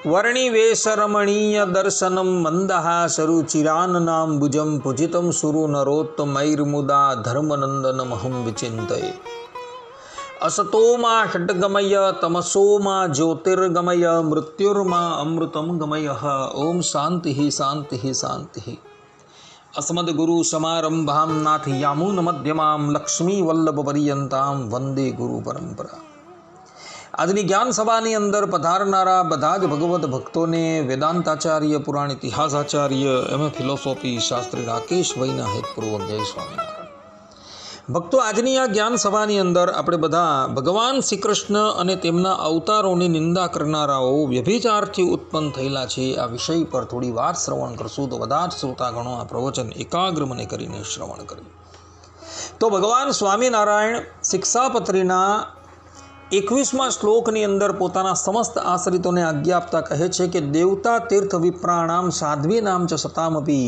वर्णिवेशरमणीय दर्शनम मंदहासरुचिराननाम्बुजं पूजितं सुरनरोत्तमैर्मुदा धर्मनंदनमहं विचिन्तये। असतो मा षड्गमय तमसो मा ज्योतिर्गमय मृत्युर्मा अमृतं गमय। ओम शांति शांति शांति। अस्मद्गुरु समारंभां नाथयामुन मध्यमां लक्ष्मी वल्लभ पर्यंतां वंदे गुरु परंपरा। આજની જ્ઞાન સભાની અંદર પધારનારા બધા જ ભગવત ભક્તોને વેદાંતાચાર્ય પુરાણ ઇતિહાસાચાર્ય એમ ફિલોસોફી શાસ્ત્રી રાકેશભાઈના હેતપૂર્વક જય સ્વામિનારાયણ। ભક્તો, આજની આ જ્ઞાન સભાની અંદર આપણે બધા ભગવાન શ્રી કૃષ્ણ અને તેમના અવતારોની નિંદા કરનારાઓ વ્યભિચારથી ઉત્પન્ન થયેલા છે આ વિષય પર થોડી વાર શ્રવણ કરશું તો બધા જ શ્રોતાગણો આ પ્રવચન એકાગ્ર મને કરીને શ્રવણ કર્યું। તો ભગવાન સ્વામિનારાયણ શિક્ષાપત્રીના 21મા શ્લોકની અંદર પોતાના સમસ્ત આશ્રિતોને આજ્ઞા આપતા કહે છે કે દેવતા તીર્થ વિપ્રાણામ સાધ્વીનામ ચ સતામપી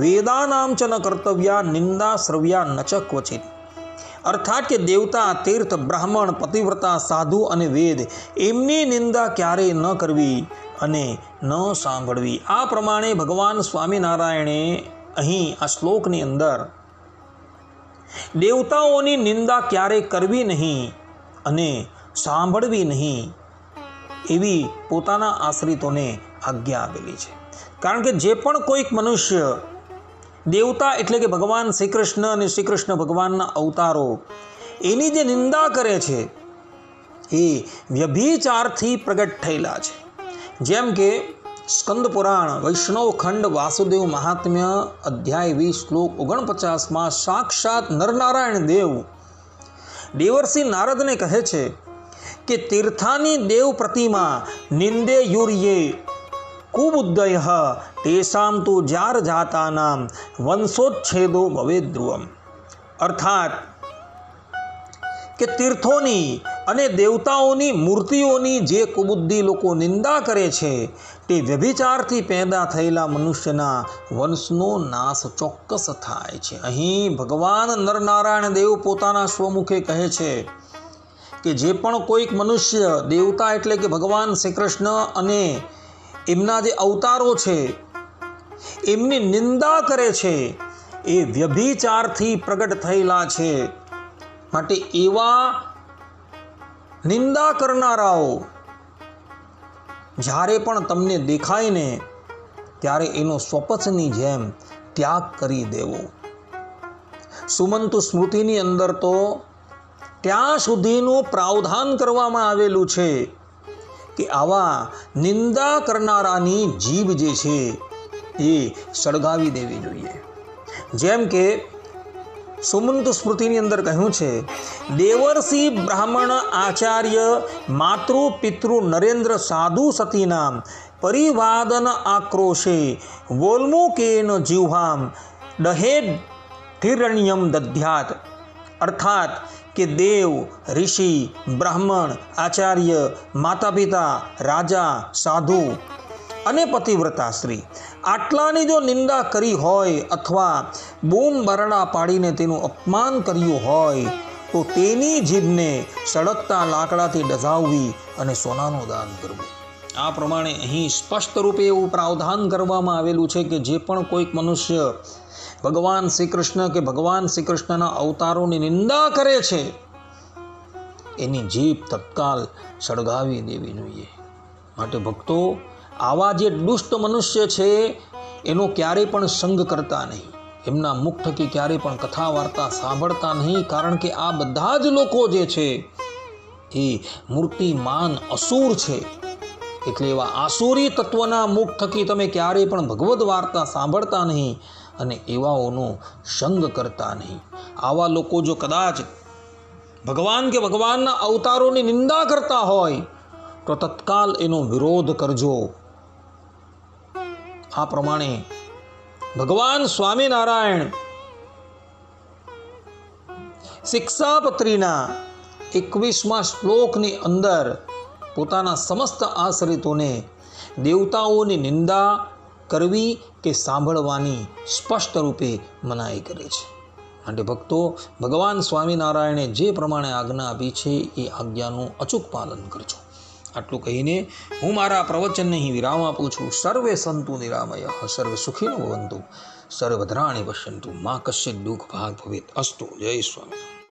વેદાનામ ચ ન કર્તવ્યા નિંદા શ્રવ્યા ન ચ ક્વચિત। અર્થાત કે દેવતા, તીર્થ, બ્રાહ્મણ, પતિવ્રતા, સાધુ અને વેદ એમની નિંદા ક્યારેય ન કરવી અને ન સાંભળવી। આ પ્રમાણે ભગવાન સ્વામિનારાયણે અહીં આ શ્લોકની અંદર દેવતાઓની નિંદા ક્યારેય કરવી નહીં અને સાંભળવી નહીં એવી પોતાના આશ્રિતોને આજ્ઞા આપેલી છે। કારણ કે જે પણ કોઈક મનુષ્ય દેવતા એટલે કે ભગવાન શ્રી કૃષ્ણ અને શ્રી કૃષ્ણ ભગવાનના અવતારો એની જે નિંદા કરે છે એ વ્યભિચારથી પ્રગટ થયેલા છે। જેમ કે સ્કંદ પુરાણ વૈષ્ણવ ખંડ વાસુદેવ મહાત્મ્ય અધ્યાય 20 શ્લોક 49માં સાક્ષાત નરનારાયણ દેવ દેવર્ષિ નારદને કહે છે કે તીર્થાની દેવ પ્રતિમા નિંદે યુર્યે કુબુદ્ધય તેષામ તુ જાર જાતાનામ વંશોચ્છેદો ભવે ધ્રુવમ। અર્થાત કે તીર્થોની અને દેવતાઓની મૂર્તિઓની જે કુબુદ્ધિ લોકો નિંદા કરે છે તે વ્યભિચારથી પેદા થયેલા મનુષ્યના વંશનો નાશ ચોક્કસ થાય છે। અહીં ભગવાન નરનારાયણ દેવ પોતાના સ્વમુખે કહે છે કે જે પણ કોઈક મનુષ્ય દેવતા એટલે કે ભગવાન શ્રી કૃષ્ણ અને એમના જે અવતારો છે એમની નિંદા કરે છે એ વ્યભિચારથી પ્રગટ થયેલા છે। માટે એવા નિંદા કરનારાઓ જ્યારે પણ તમને દેખાય ને ત્યારે એનો સ્વપચની જેમ ત્યાગ કરી દેવો। સુમંતુ સ્મૃતિની અંદર તો ત્યાં સુધીનું પ્રાવધાન કરવામાં આવેલું છે કે આવા નિંદા કરનારાની જીભ જે છે એ સળગાવી દેવી જોઈએ। જેમ કે સુમંતુ સ્મૃતિની અંદર કહ્યું છે, દેવર્ષિ બ્રાહ્મણ આચાર્ય માતૃ પિતૃ નરેન્દ્ર સાધુ સતીનામ પરિવાદન આક્રોશે વોલ્મુકેન જીહ્વામ દહેદ ધિરણ્યમ દધ્યાત। અર્થાત કે દેવ, ઋષિ, બ્રાહ્મણ, આચાર્ય, માતા પિતા, રાજા, સાધુ અને પતિવ્રતા સ્ત્રી આટલાની જો નિંદા કરી હોય અથવા બૂમ બરડા પાડીને તેનું અપમાન કર્યું હોય તો તેની જીભને સળગતા લાકડાથી ડઝાવવી અને સોનાનું દાન કરવું। આ પ્રમાણે અહીં સ્પષ્ટ રૂપે એવું પ્રાવધાન કરવામાં આવેલું છે કે જે પણ કોઈક મનુષ્ય ભગવાન શ્રી કૃષ્ણ કે ભગવાન શ્રી કૃષ્ણના અવતારોની નિંદા કરે છે એની જીભ તત્કાલ સળગાવી દેવી જોઈએ। માટે ભક્તો, આવા જે દુષ્ટ મનુષ્ય છે એનો ક્યારેય પણ સંગ કરતા નહીં, એમના મુખ થકી ક્યારેય પણ કથા વાર્તા સાંભળતા નહીં। કારણ કે આ બધા જ લોકો જે છે એ મૂર્તિમાન અસુર છે, એટલે એવા આસુરી તત્વના મુખ થકી તમે ક્યારેય પણ ભગવદ વાર્તા સાંભળતા નહીં અને એવાઓનો સંગ કરતા નહીં। આવા લોકો જો કદાચ ભગવાન કે ભગવાનના અવતારોની નિંદા કરતા હોય તો તત્કાલ એનો વિરોધ કરજો। આ પ્રમાણે ભગવાન સ્વામિનારાયણ શિક્ષાપત્રીના 21મા શ્લોકની અંદર પોતાના સમસ્ત આશ્રિતોને દેવતાઓની નિંદા કરવી કે સાંભળવાની સ્પષ્ટ રૂપે મનાઈ કરે છે। માટે ભક્તો, ભગવાન સ્વામિનારાયણે જે પ્રમાણે આજ્ઞા આપી છે એ આજ્ઞાનું અચૂક પાલન કરજો। આટલું કહીને હું મારા પ્રવચનને અહીં વિરામ આપું છું. સર્વે સંતુ નિરામય, સર્વે સુખીનો ભવંતુ, સર્વે ભદ્રાણિ પશ્યન્તુ, મા કશ્ચિત દુઃખ ભાગ ભવેત. અસ્તુ. જય સ્વામી.